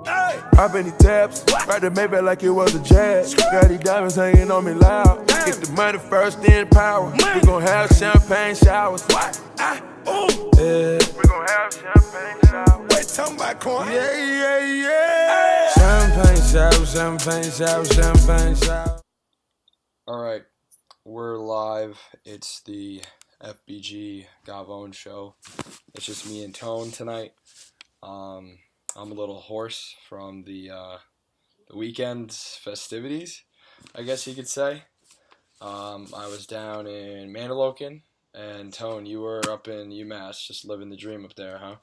Hop in the tabs, ride the Maybach like it was a jazz. Got these diamonds hanging on me loud. Get the money first, then power. We gon' have champagne showers. Yeah. We gon' have champagne showers. Wait, talking about corn? Yeah. Champagne showers, champagne showers, champagne showers. All right, we're live. It's the FBG Gavone Show. It's just me and Tone tonight. I'm a little hoarse from the weekend's festivities, I guess you could say. I was down in Mandalokan, and Tone, you were up in UMass, just living the dream up there, huh?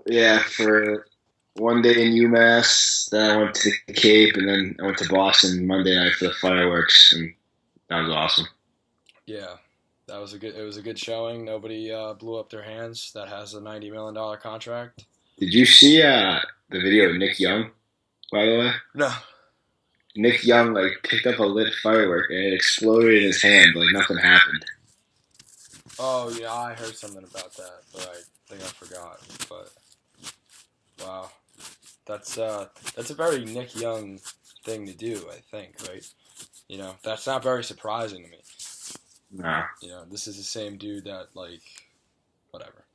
Yeah, for one day in UMass, then I went to the Cape, and then I went to Boston Monday night for the fireworks, and that was awesome. Yeah, it was a good showing. Nobody blew up their hands. That has a $90 million contract. Did you see the video of Nick Young, by the way? No. Nick Young, picked up a lit firework, and it exploded in his hand, like nothing happened. Oh, yeah, I heard something about that, but I think I forgot. But, wow. That's a very Nick Young thing to do, I think, right? You know, that's not very surprising to me. Nah. You know, this is the same dude that, whatever.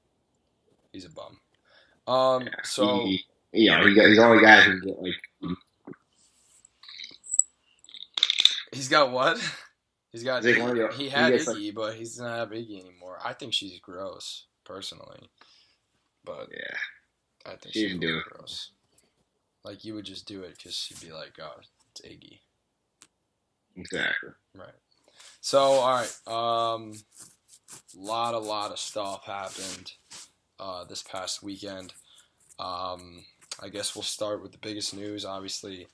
He's a bum. Yeah, so... he's the only guy who can get, He's got what? He had Iggy, but he's not have Iggy anymore. I think she's gross, personally. But yeah, I think she's gross. Like, you would just do it because you'd be like, oh, it's Iggy. Exactly. Right. So, all right. Lot of stuff happened this past weekend. I guess we'll start with the biggest news, obviously.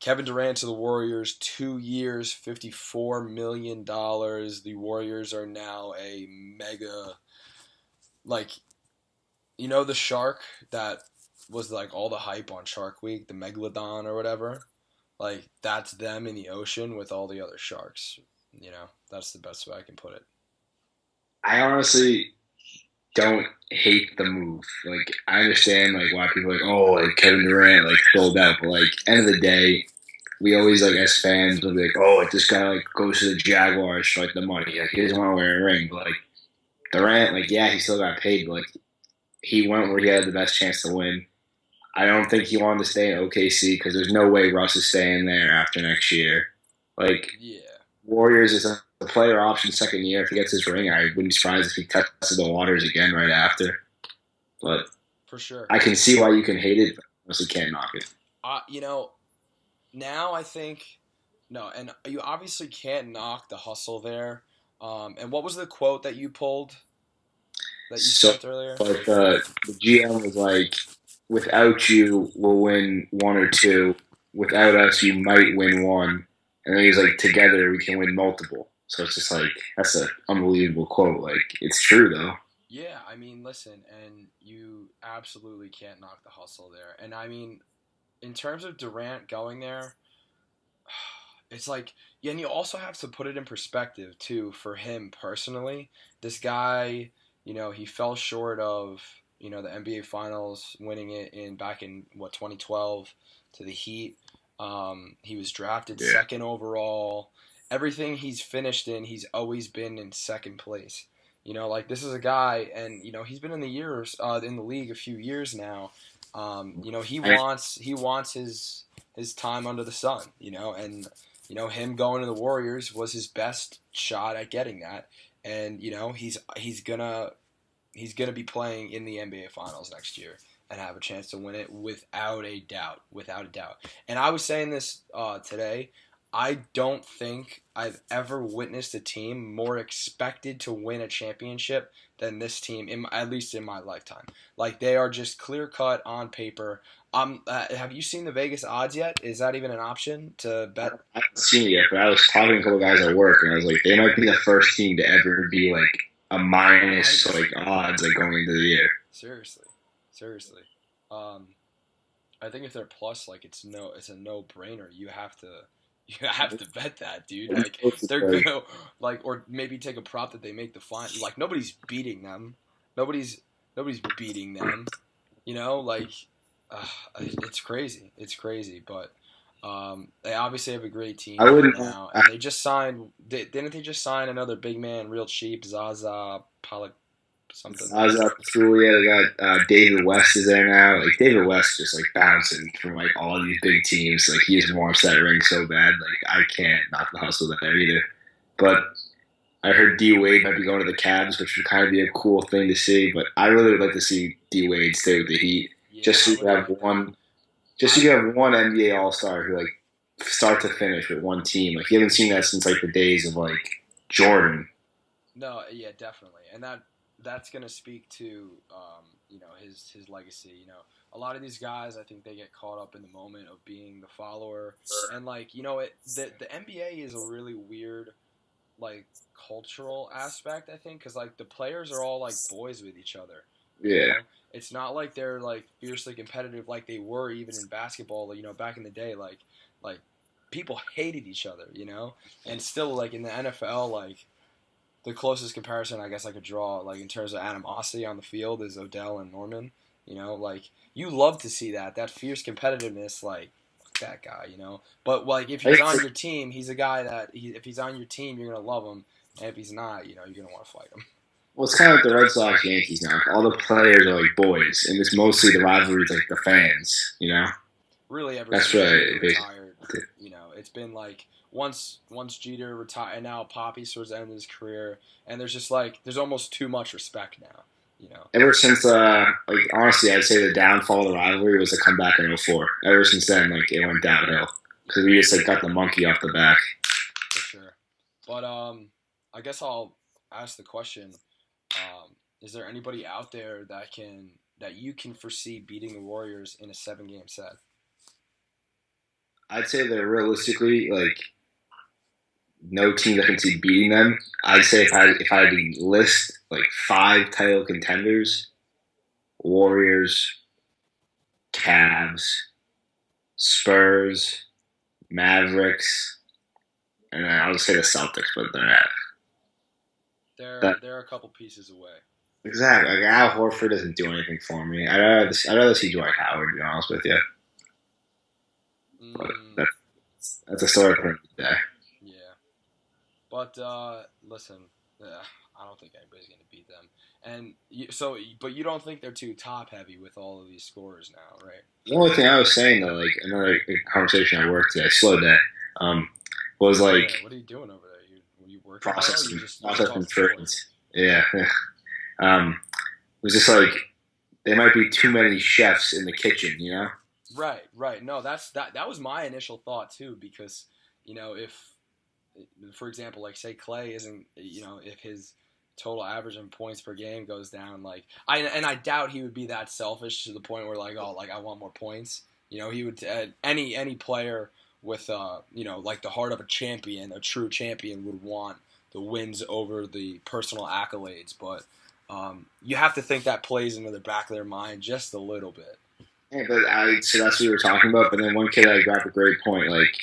Kevin Durant to the Warriors, 2 years, $54 million. The Warriors are now a mega, the shark that was all the hype on Shark Week, the Megalodon or whatever? That's them in the ocean with all the other sharks. That's the best way I can put it. I honestly don't hate the move. I understand why people are Kevin Durant sold out, but end of the day, we always as fans will be this guy goes to the Jaguars for the money. He doesn't want to wear a ring, but Durant, yeah, he still got paid, but he went where he had the best chance to win. I don't think he wanted to stay in OKC because there's no way Russ is staying there after next year. Yeah. Warriors is a player option second year. If he gets his ring, I wouldn't be surprised if he tested the waters again right after. But for sure, I can see why you can hate it, but honestly can't knock it. Now I think no, and you obviously can't knock the hustle there. And what was the quote that you pulled that you sent earlier? But the GM was without you, we'll win one or two. Without us, you might win one. And then he's together, we can win multiple. So it's just that's an unbelievable quote. It's true, though. Yeah, I mean, listen, and you absolutely can't knock the hustle there. And I mean, in terms of Durant going there, it's and you also have to put it in perspective, too, for him personally. This guy, he fell short of, the NBA Finals, winning it back in 2012 to the Heat. He was drafted second overall. Everything he's finished in, he's always been in second place. This is a guy, and he's been in the league a few years now. He wants his time under the sun. And him going to the Warriors was his best shot at getting that. And he's gonna be playing in the NBA Finals next year and have a chance to win it without a doubt. And I was saying this today. I don't think I've ever witnessed a team more expected to win a championship than this team, at least in my lifetime. They are just clear-cut on paper. Have you seen the Vegas odds yet? Is that even an option to bet? I haven't seen it yet, but I was talking to a couple guys at work, and I was they might be the first team to ever be a minus odds going into the year. Seriously. I think if they're plus, it's a no-brainer. You have to bet that, dude. They're gonna or maybe take a prop that they make the final. Nobody's beating them. Nobody's beating them. It's crazy. It's crazy, but they obviously have a great team I right wouldn't. now, and they just signed. Didn't they just sign another big man, real cheap, Zaza Pollock something? Zaza Pachulia, they got David West is there now. Like David West just like bouncing from like all these big teams. Like he just wants that ring so bad. Like I can't knock the hustle there either. But I heard D Wade might be going to the Cavs, which would kind of be a cool thing to see. But I really would like to see D Wade stay with the Heat, Yeah, just so I you would have like that. one, just so you have one NBA All Star who like start to finish with one team. Like you haven't seen that since like the days of like Jordan. No, yeah, definitely, and that's gonna speak to his legacy. A lot of these guys, I think they get caught up in the moment of being the follower, and the NBA is a really weird like cultural aspect. I think because like the players are all like boys with each other. You Yeah. know, it's not like they're like fiercely competitive like they were even in basketball. Back in the day, like people hated each other. And still like in the NFL, like the closest comparison I guess I could draw, like in terms of animosity on the field, is Odell and Norman. Like you love to see that fierce competitiveness, like that guy. But like if I he's think on it's your team, he's a guy that if he's on your team, you're gonna love him, and if he's not, you're gonna want to fight him. Well, it's kind of like the Red Sox Yankees now. All the players are like boys, and it's mostly the rivalries like the fans. Really, ever That's since Jeter right. retired, it's been like once Jeter retired, and now Poppy's towards the end of his career, and there's just like there's almost too much respect now. Ever since, like honestly, I'd say the downfall of the rivalry was the comeback in '04. Ever since then, like it went downhill because we just like got the monkey off the back. For sure. But I guess I'll ask the question: is there anybody out there that you can foresee beating the Warriors in a 7-game set? I'd say that realistically, like no team that can see beating them. I'd say if I had to list like 5 title contenders: Warriors, Cavs, Spurs, Mavericks, and then I'll just say the Celtics, but they're not. That They're a couple pieces away. exactly. Like Al Horford doesn't do anything for me. I'd rather see Dwight Howard. To be honest with you, but Mm, that's a story for another day. yeah. But listen, I don't think anybody's going to beat them. And but you don't think they're too top heavy with all of these scores now, right? The only thing I was saying though, like another conversation I worked today, slow day, um, was Yeah. like What are you doing over there? You working now? Or processing you just processing talking sports? trades. Yeah. It was just like there might be too many chefs in the kitchen. Right, right. No, that was my initial thought too, because if, for example, like say Clay isn't, if his total average in points per game goes down, like I doubt he would be that selfish to the point where like, oh, like I want more points. He would any player with like the heart of a champion, a true champion, would want the wins over the personal accolades, but you have to think that plays into the back of their mind just a little bit. Yeah, but so that's what we were talking about. But then one kid I brought up a great point. Like,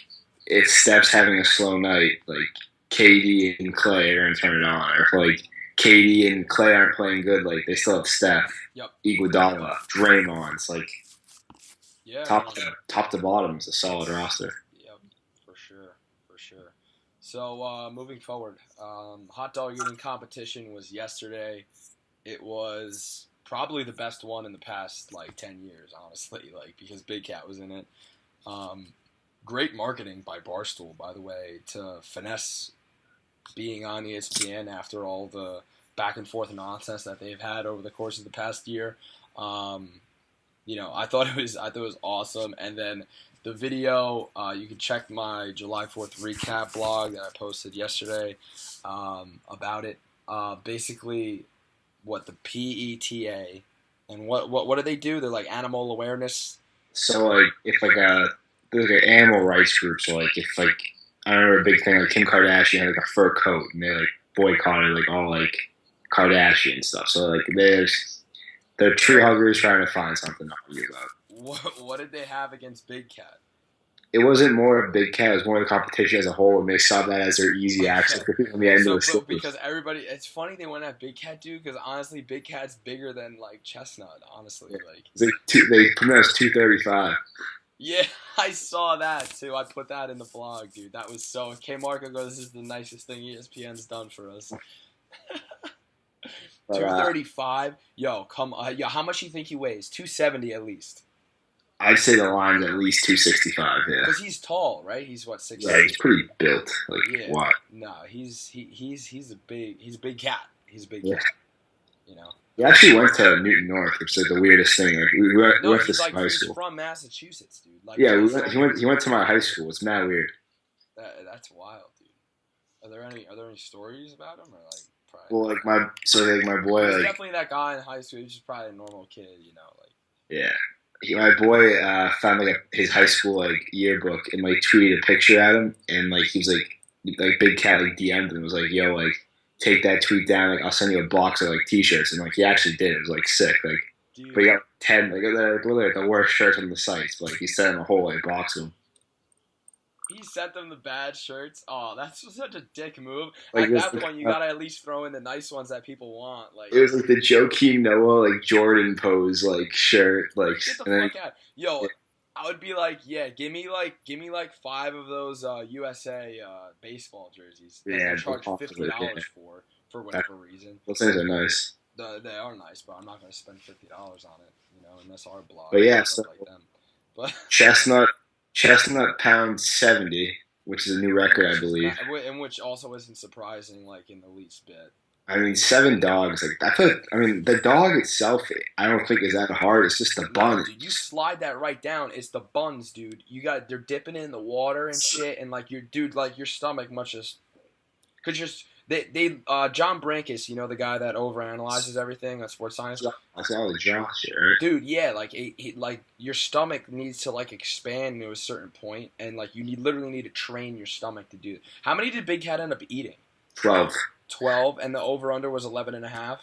if Steph's having a slow night, like KD and Clay are gonna turn it on. Or if like KD and Clay aren't playing good, like they still have Steph, Yep. Iguodala, Draymond. It's like Yeah. top No. top to bottom is a solid roster. Yep. For sure. For sure. So moving forward, hot dog eating competition was yesterday. It was probably the best one in the past like 10 years, honestly, like because Big Cat was in it. Um, Great marketing by Barstool, by the way, to finesse being on ESPN after all the back and forth nonsense that they've had over the course of the past year. Um, I thought it was awesome. And then the video, you can check my July 4th recap blog that I posted yesterday about it. Basically, what the PETA and what do they do? They're like animal awareness. So like if like there's like animal rights groups, so like if like I remember a big thing like Kim Kardashian had like a fur coat and they like boycotted like all like Kardashian stuff. So like they're tree huggers trying to find something to argue about. What did they have against Big Cat? it wasn't more a Big Cat. It was more the competition as a whole, and they saw that as their easy access to people on the end of the Bro, slopes. because everybody, it's funny they went at Big Cat, dude. Because honestly, Big Cat's bigger than like Chestnut. Honestly, like It's like they put it as 235. yeah, I saw that too. I put that in the blog, dude. That was so. K Marco goes, "This is the nicest thing ESPN's done for us." But, 235. Yo, come on. Yo, how much do you think he weighs? 270 at least. I'd say the line's at least 265. Yeah. Because he's tall, right? He's what 6'. Yeah, he's pretty built. Like Yeah. what? No, he's a big cat. He's a big Yeah. cat. You know. He actually went to Newton North, which is like the weirdest thing. Like we went to he's like high he's school. from Massachusetts, dude. Like Yeah, he went to my high school. It's mad weird. That's wild, dude. Are there any stories about him or like? Probably Well, like my boy, he's like definitely that guy in high school. He's just probably a normal kid, you know. Like yeah, my boy found like his high school like yearbook and like tweeted a picture at him, and like he was like Big Cat like DM'd him and was like, yo, like take that tweet down, like I'll send you a box of like t-shirts, and like he actually did. It was like sick, like. dude, But he got 10, like they're literally the worst shirts on the sites, but like he sent him a whole like box of them. he sent them the bad shirts. Oh, that's such a dick move. Like, At that point, you gotta at least throw in the nice ones that people want. Like it was like the Joakim Noah like Jordan pose like shirt, like get the and then, fuck out. Yo, I would be like, yeah, give me like 5 of those USA baseball jerseys. That Yeah, they charge $50 yeah. for whatever reason. those things are nice. They are nice, but I'm not gonna spend $50 on it, you know, unless our blog. But yeah, stuff so- like them. But Chestnut pound 70, which is a new record, I believe. and which also isn't surprising, like in the least bit. I mean, 7 dogs. Like I feel. I mean, the dog itself, I don't think is that hard. It's just the bun. No, dude, you slide that right down. It's the buns, dude. They're dipping it in the water and shit, and like your stomach must just, could just John Brankus, you know, the guy that overanalyzes everything on sports science. I said, oh, the jaw shit, right? Dude, yeah, like like your stomach needs to like expand to a certain point, and like you literally need to train your stomach to do it. How many did Big Cat end up eating? 12. 12, and the over/under was 11.5.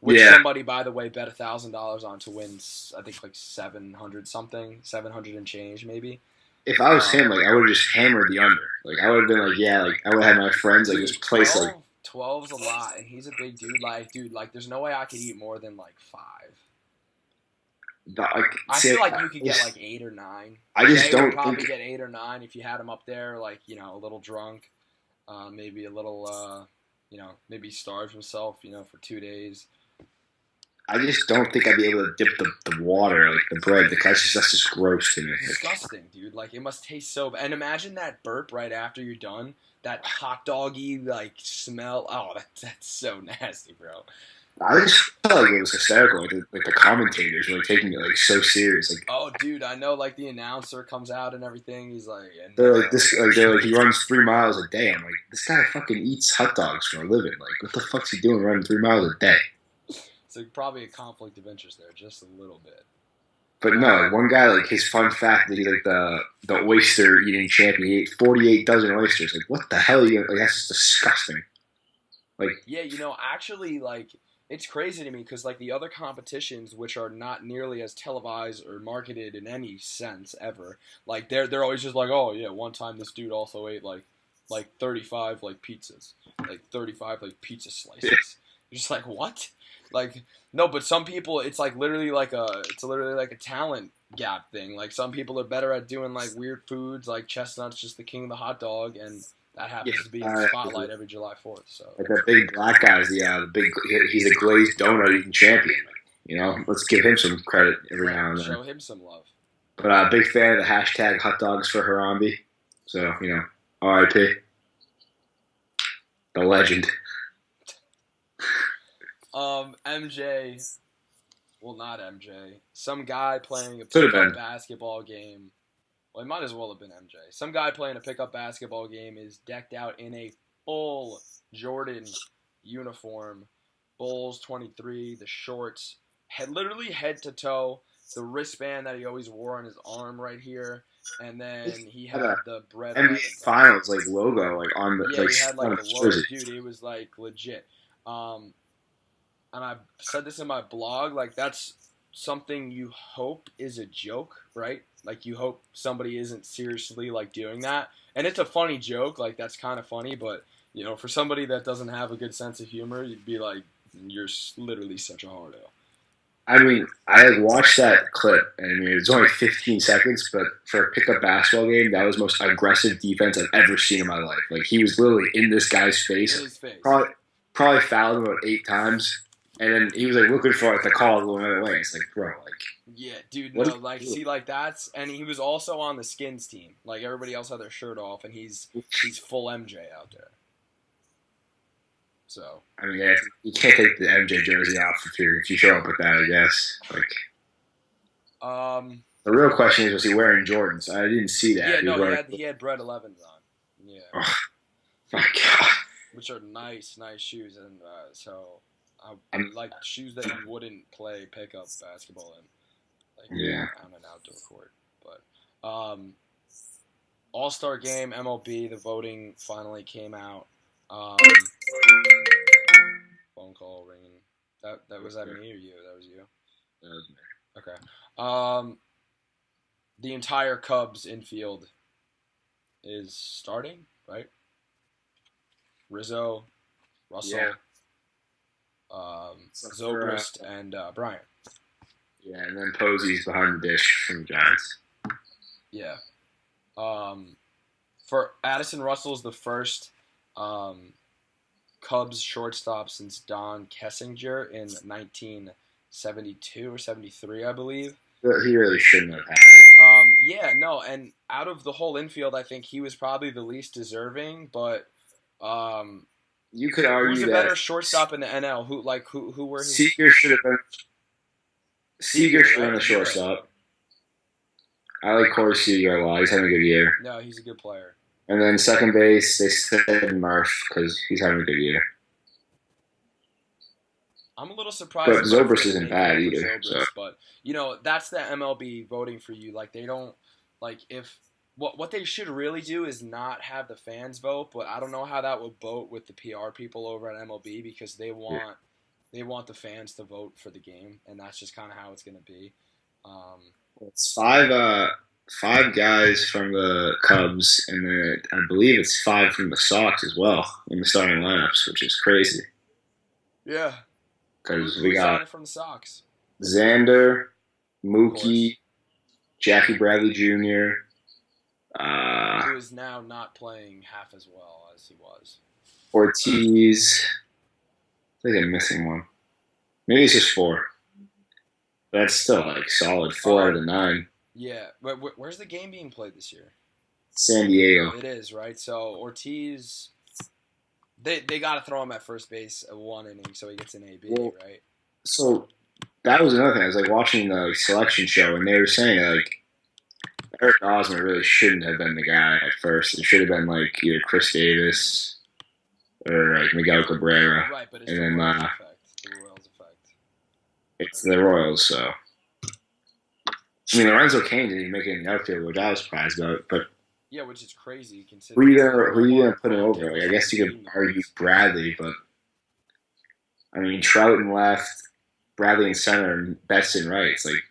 Which Yeah. somebody, by the way, bet $1,000 on to win. I think like 700 something, 700 and change maybe. If I was him, like I would have just hammered the under. Like I would have been like, yeah, like I would have had my friends like just place like 12's a lot, and he's a big dude. Like, there's no way I could eat more than like 5. I feel like you could get like 8 or 9. I just Jay don't would probably think. get 8 or 9 if you had him up there, like, you know, a little drunk, maybe a little, you know, maybe starved himself, you know, for 2 days. I just don't think I'd be able to dip the water, like the bread. That's just gross to me. Disgusting, dude. Like, it must taste so bad. And imagine that burp right after you're done. That hot doggy, like, smell. Oh, that's so nasty, bro. I just felt like it was hysterical. Like the commentators were like, taking it like so serious. Like Oh, dude, I know. Like, the announcer comes out and everything. He's like, and they're like this. Like they're like he runs 3 miles a day. I'm like, this guy fucking eats hot dogs for a living. Like, what the fuck's he doing running 3 miles a day? it's like probably a conflict of interest there, just a little bit. But no, like one guy, like his fun fact that he's like the oyster eating champion. He ate 48 dozen oysters. Like, what the hell are you? Like, that's just disgusting. Like, Yeah, you know, actually, like, it's crazy to me because, like, the other competitions, which are not nearly as televised or marketed in any sense ever, like, they're always just like, oh, yeah, one time this dude also ate, like 35, like, pizzas. Like, 35, like, pizza slices. You're just like, what? Like, no, but some people, it's literally like a talent gap thing. Like, some people are better at doing, like, weird foods, like Chestnut's just the king of the hot dog, and that happens to be in the spotlight every July 4th, so. like that big black guy's the big. He's a glazed donut eating champion. Like, you know, let's give him some credit every now and then. Show him some love. But big fan of the hashtag hot dogs for Harambe. So, you know, R.I.P. The legend. MJ, well, not MJ. Some guy playing a Could've pickup been. basketball game. Well, it might as well have been MJ. Some guy playing a pickup basketball game is decked out in a full Jordan uniform. Bulls 23, the shorts, literally head to toe. The wristband that he always wore on his arm right here. And then he had the bread. NBA Finals like logo like on the Yeah, like, he had on like his the logo. jersey. Dude, it was like legit. And I said this in my blog, like that's something you hope is a joke, right? Like, you hope somebody isn't seriously, like, doing that. And it's a funny joke. Like, that's kind of funny. But, you know, for somebody that doesn't have a good sense of humor, you'd be like, you're literally such a hardo. I mean, I watched that clip, and I mean, it was only 15 seconds, but for a pickup basketball game, that was the most aggressive defense I've ever seen in my life. Like, he was literally in this guy's face. In his face. Probably fouled him about 8 times, and then he was, like, looking for, like, the call going the other way. It's like, bro, like... Yeah, dude, no, like, see, like, that's... And he was also on the Skins team. Like, everybody else had their shirt off, and he's full MJ out there. So... I mean, yeah, you can't take the MJ jersey off if you show up with that, I guess. Like... The real question is, was he wearing Jordans? I didn't see that. Yeah, no, he had Bread 11s on. Yeah. Oh, my God. Which are nice shoes, and so I like shoes that you wouldn't play pickup basketball in, like on an outdoor court. But All-Star Game, MLB, the voting finally came out. Phone call ringing. That was that me or you? That was you. That was me. Okay. The entire Cubs infield is starting, right? Rizzo, Russell, Zobrist, and Bryant. Yeah, and then Posey's behind the dish from the Giants. Yeah. For Addison Russell is the first Cubs shortstop since Don Kessinger in 1972 or 73, I believe. He really shouldn't have had it. Yeah, no, and out of the whole infield, I think he was probably the least deserving, but you could argue who's a that better shortstop in the NL? Who were his... Seager should have been a shortstop. I like Corey Seager a lot. He's having a good year. No, he's a good player. And then second base, they said Murph because he's having a good year. I'm a little surprised. But Zobrist isn't bad either. So. But, you know, that's the MLB voting for you. Like, they don't, like, if, what they should really do is not have the fans vote, but I don't know how that would vote with the PR people over at MLB because they want the fans to vote for the game, and that's just kind of how it's going to be. It's five guys from the Cubs, and then I believe it's 5 from the Sox as well in the starting lineups, which is crazy. Yeah. Because we got from the Sox. Xander, Mookie, Jackie Bradley Jr. Who is now not playing half as well as he was. Ortiz. I think I'm missing one. Maybe it's just 4. That's still like solid 4 out of the 9. Yeah, but where's the game being played this year? San Diego. It is, right? So Ortiz, they got to throw him at first base at 1 inning so he gets an AB, right? So that was another thing. I was like watching the selection show, and they were saying like Eric Osmer really shouldn't have been the guy at first. It should have been like either Chris Davis or like Miguel Cabrera. Right, but it's and the then Royals effect. The Royals effect. It's the Royals, so. I mean, Lorenzo Cain didn't even make it in the outfield, which I was surprised about. But yeah, which is crazy. Who are you gonna put him over? Like, I guess you could argue Bradley, but I mean, Trout in left, Bradley in center, and Betts in right. It's like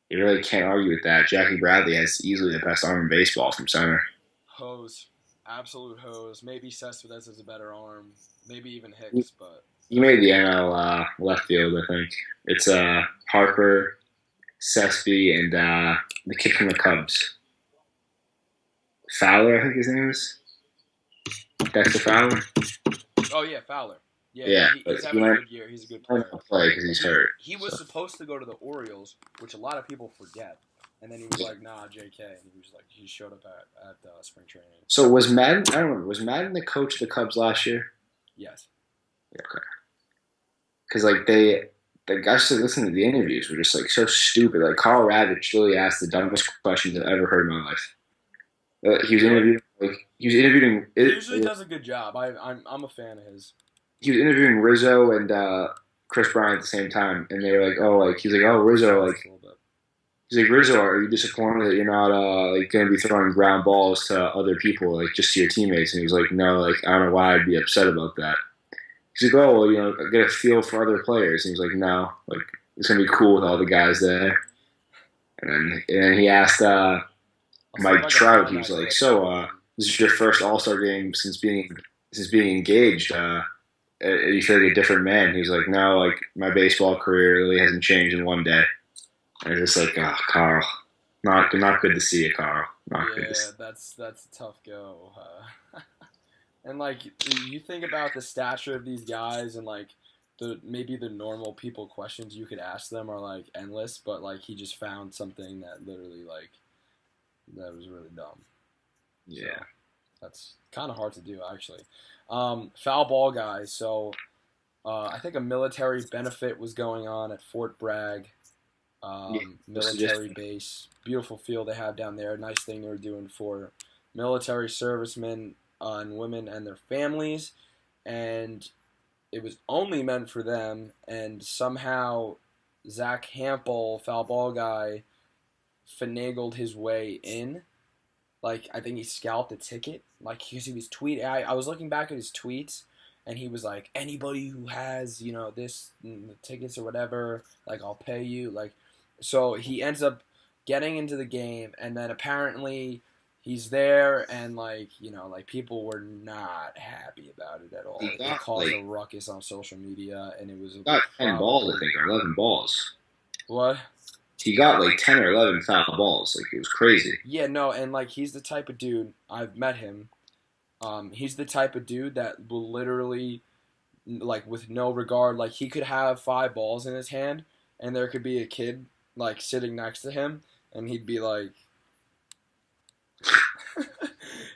you really can't argue with that. Jackie Bradley has easily the best arm in baseball from center. Hose, absolute hose. Maybe Cespedes has a better arm. Maybe even Hicks, but he made the NL left field. I think it's Harper, Cespe, and the kid from the Cubs. Fowler, I think his name is. Dexter Fowler. Oh, yeah, Fowler. Yeah, he's having a good year. He's a good player. Play because he's hurt. He was supposed to go to the Orioles, which a lot of people forget. And then he was like, nah, JK. And he showed up at spring training. So was Madden, I don't remember, was Madden the coach of the Cubs last year? Yes. Yeah, okay. Because, like, the guys that listened to the interviews were just, like, so stupid. Like, Carl Ravitch really asked the dumbest questions I've ever heard in my life. He was interviewing. He usually does a good job. I'm a fan of his. He was interviewing Rizzo and Chris Bryant at the same time, and they were like, "Oh, like," he's like, "Oh, Rizzo, like." He's like, "Rizzo, are you disappointed that you're not like going to be throwing ground balls to other people, like just to your teammates?" And he was like, "No, like I don't know why I'd be upset about that." He's like, "Oh, well, you know, I get a feel for other players." And he was like, "No, like it's gonna be cool with all the guys there." And then he asked I'll see if I Mike can Trout. find He that was like, clip. "So, this is your first All-Star game since being engaged. You feel like a different man." He was like, "No, like my baseball career really hasn't changed in one day." And it's just like, oh, Carl, not good to see you, Carl. Not good to see. Yeah, that's a tough go. And like you think about the stature of these guys, and like maybe the normal people questions you could ask them are like endless, but like he just found something that literally like that was really dumb. So Yeah. that's kind of hard to do actually. Foul ball guys. So I think a military benefit was going on at Fort Bragg. Yeah. Military base, beautiful field they have down there. Nice thing they were doing for military servicemen and women and their families, and it was only meant for them. And somehow Zack Hample, foul ball guy, finagled his way in. Like I think he scalped a ticket. Like he was tweeting. I was looking back at his tweets, and he was like, anybody who has this tickets or whatever, like I'll pay you. Like, so he ends up getting into the game, and then apparently he's there, and like people were not happy about it at all. He It got caused like a ruckus on social media, and it was got 10 balls, I probably think, or 11 balls. what. He got like 10 or 11 foul balls. Like it was crazy. Yeah, no, and like he's the type of dude. I've met him. He's the type of dude that will literally, like, with no regard, like he could have 5 balls in his hand, and there could be a kid like sitting next to him, and he'd be like,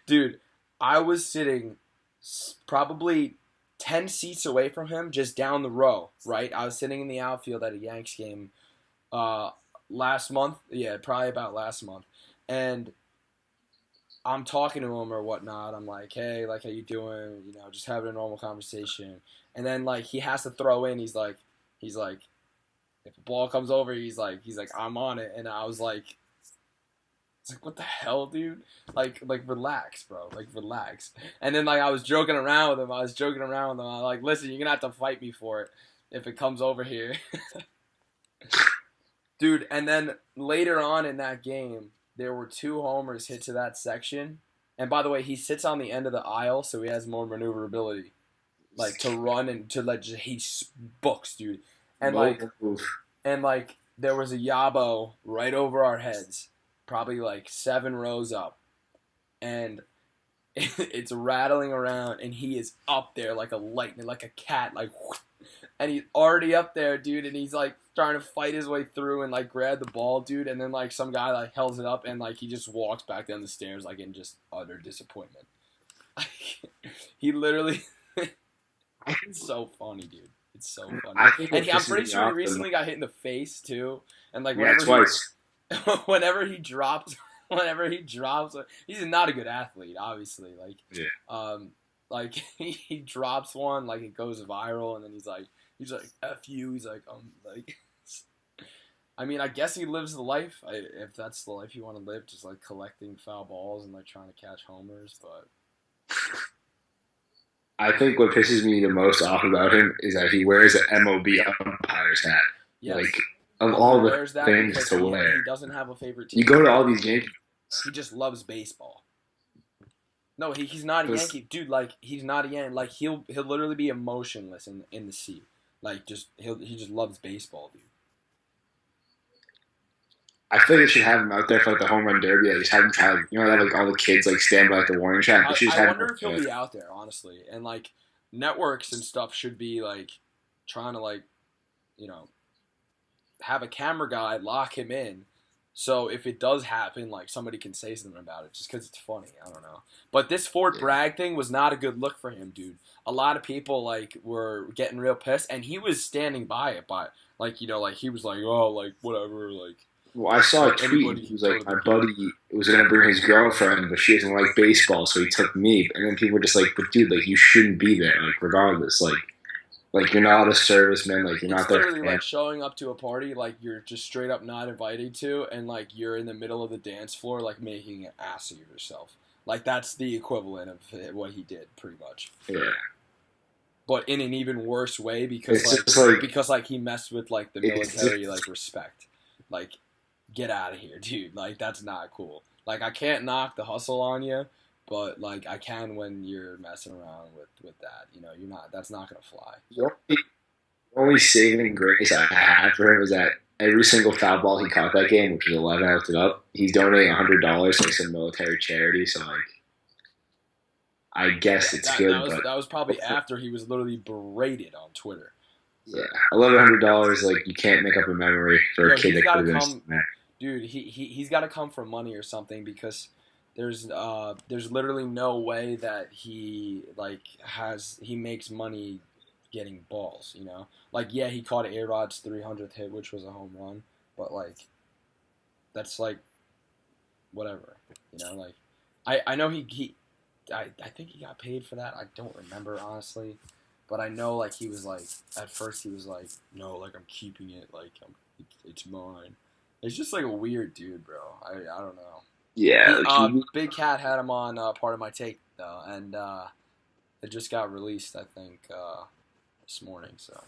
dude, I was sitting probably 10 seats away from him, just down the row, right? I was sitting in the outfield at a Yanks game last month. Yeah, probably about last month. And I'm talking to him or whatnot. I'm like, hey, like, how you doing? Just having a normal conversation. And then, like, he has to throw in. He's like, if a ball comes over, he's like, I'm on it. And I was like, it's like, what the hell, dude? Like, relax, bro. Like, relax. And then, like, I was joking around with him. I'm like, listen, you're gonna have to fight me for it if it comes over here. Dude, and then later on in that game, there were 2 homers hit to that section. And by the way, he sits on the end of the aisle, so he has more maneuverability. Like, to run and to, like, he books, dude. And, like, there was a Yabo right over our heads, probably, like, 7 rows up. And it's rattling around, and he is up there like a lightning, like a cat, like, and he's already up there, dude, and he's, like, trying to fight his way through and, like, grab the ball, dude, and then, like, some guy, like, held it up, and, like, he just walks back down the stairs, like, in just utter disappointment. He literally... It's so funny, dude. It's so funny. And I'm pretty sure he recently got hit in the face, too, and, like, twice. whenever he drops, he's not a good athlete, obviously, like, Yeah. Like, he drops one, like, it goes viral, and then he's like, F you, he's like, I mean, I guess he lives the life, if that's the life you want to live, just, like, collecting foul balls and, like, trying to catch homers, but... I think what pisses me the most off about him is that he wears an MLB umpire's hat. Yes. Like, of all the things because to wear. He doesn't have a favorite team. You go to all these games. He just loves baseball. No, he's not a Yankee. Dude, like, he's not a Yankee. Like, he'll literally be emotionless in the seat. Like, he just loves baseball, dude. I feel like they should have him out there for, like, the home run derby. Like, just have him try, like, they have, like, all the kids, like, stand by, like, the warning track. I wonder if he'll be out there, honestly. And, like, networks and stuff should be, like, trying to, like, have a camera guy lock him in. So if it does happen, like, somebody can say something about it just because it's funny. I don't know. But this Fort Bragg thing was not a good look for him, dude. A lot of people, like, were getting real pissed, and he was standing by it. But, like, like, he was like, oh, like, whatever, like. Well, I saw a tweet. He was like, my buddy was going to bring his girlfriend, but she doesn't like baseball, so he took me. And then people were just like, but dude, like, you shouldn't be there, like, regardless. Like you're not a serviceman, like, you're not there. It's literally like showing up to a party, like, you're just straight up not invited to, and, like, you're in the middle of the dance floor, like, making an ass of yourself. Like, that's the equivalent of what he did, pretty much. Yeah. But in an even worse way, because, because he messed with, like, the military, like, respect. Like, get out of here, dude. Like, that's not cool. Like, I can't knock the hustle on you, but, like, I can when you're messing around with that. You know, that's not going to fly. The only saving grace I had for him was that every single foul ball he caught that game, which was 11, I looked it up, he's donating $100 to some military charity. So, like, I guess it's good. That was probably after he was literally berated on Twitter. Yeah, $1,100, like, you can't make up a memory for a kid that could have been there. Dude, he's got to come from money or something, because there's literally no way that he makes money getting balls, you know? Like, yeah, he caught A-Rod's 300th hit, which was a home run, but, like, that's, like, whatever, you know? Like, I know I think he got paid for that. I don't remember, honestly, but I know, like, he was, like, at first he was, like, no, like, I'm keeping it, like, it's mine. It's just, like, a weird dude, bro. I don't know. Yeah. Big Cat had him on Part of My Take, though, and it just got released, I think, this morning, so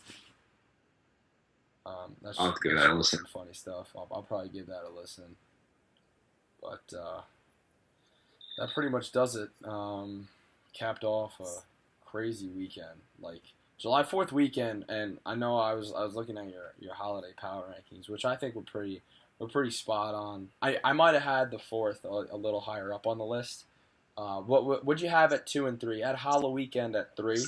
that's I'll give that a listen. Some funny stuff. I'll probably give that a listen, but that pretty much does it. Capped off a crazy weekend, like July 4th weekend, and I know I was looking at your holiday power rankings, which I think were pretty spot on. I might have had the 4th a little higher up on the list. What'd you have at 2 and 3? I had Halloween weekend at 3.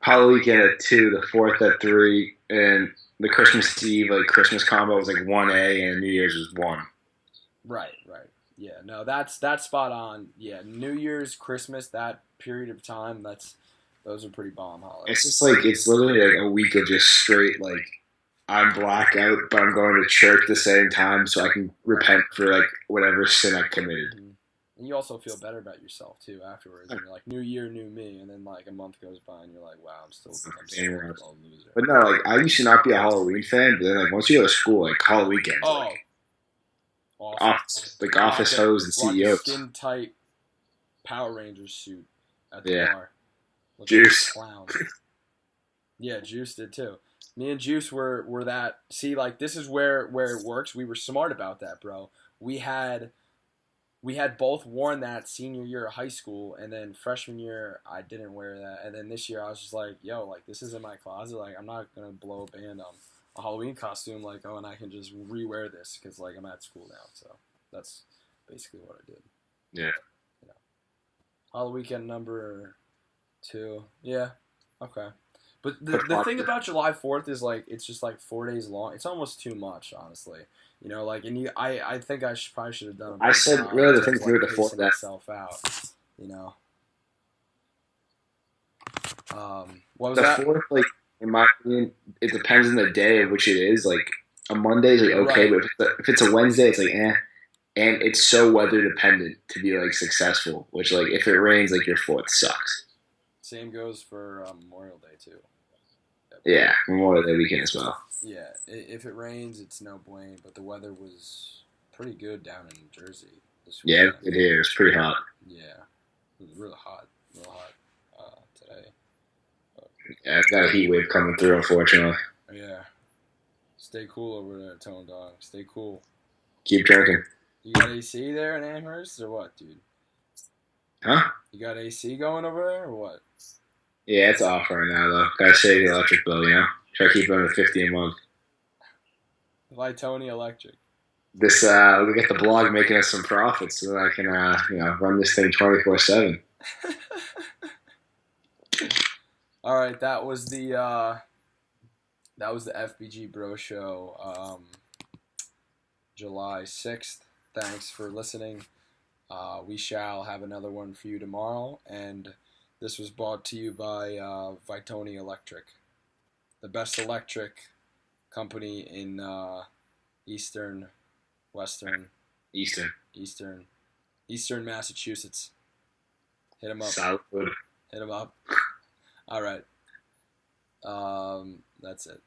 Halloween weekend at 2, the 4th at 3, and the Christmas Eve, like, Christmas combo was like 1A, and New Year's was 1. Right. Yeah, no, that's spot on. Yeah, New Year's, Christmas, that period of time, those are pretty bomb holidays. It's just like, it's literally like a week of just straight, like, I'm blackout, but I'm going to church at the same time so I can repent for, like, whatever sin I committed. Mm-hmm. And you also feel better about yourself, too, afterwards. And you're like, new year, new me. And then, like, a month goes by and you're like, wow, I'm still a loser. But no, like, I used to not be a Halloween fan, but then, like, once you go to school, like, Halloween weekends, like, awesome. Office hoes and CEOs. Skin tight Power Rangers suit at the bar. Juice. Clown. Yeah, Juice did too. Me and Juice were that. See, like, this is where it works. We were smart about that, bro. We had both worn that senior year of high school, and then freshman year I didn't wear that, and then this year I was just like, yo, like, this is in my closet. Like, I'm not gonna blow a band on a Halloween costume, like, oh, and I can just rewear this because, like, I'm at school now. So that's basically what I did. Yeah. Halloween weekend number 2. Yeah. Okay. But the thing about July 4th is, like, it's just, like, 4 days long. It's almost too much, honestly. You know, like, and I think I probably should have done it. I said, really, the thing through the 4th that myself out, you know. What was the that? 4th, like, in my opinion, it depends on the day of which it is. Like, a Monday is, like, okay, right. But if it's a Wednesday, it's like, eh. And it's so weather dependent to be, like, successful, which, like, if it rains, like, your 4th sucks. Same goes for Memorial Day, too. Yeah, Memorial Day weekend as well. Yeah, if it rains, it's no blame, but the weather was pretty good down in Jersey this week. Yeah, it is. It's pretty hot. Yeah, it was real hot today. But, yeah, I've got a heat wave coming through, unfortunately. Yeah. Stay cool over there, Tone Dog. Stay cool. Keep drinking. You got AC there in Amherst, or what, dude? Huh? You got AC going over there, or what? Yeah, it's off right now, though. Gotta save the electric bill, you know? Try to keep it under $50 a month. Why Tony Electric? This, we get the blog making us some profits so that I can, run this thing 24/7. All right, that was the FBG Bro Show, July 6th. Thanks for listening. We shall have another one for you tomorrow, and this was brought to you by Vitoni Electric, the best electric company in Eastern Massachusetts. Hit them up. Solid. Hit them up. All right. That's it.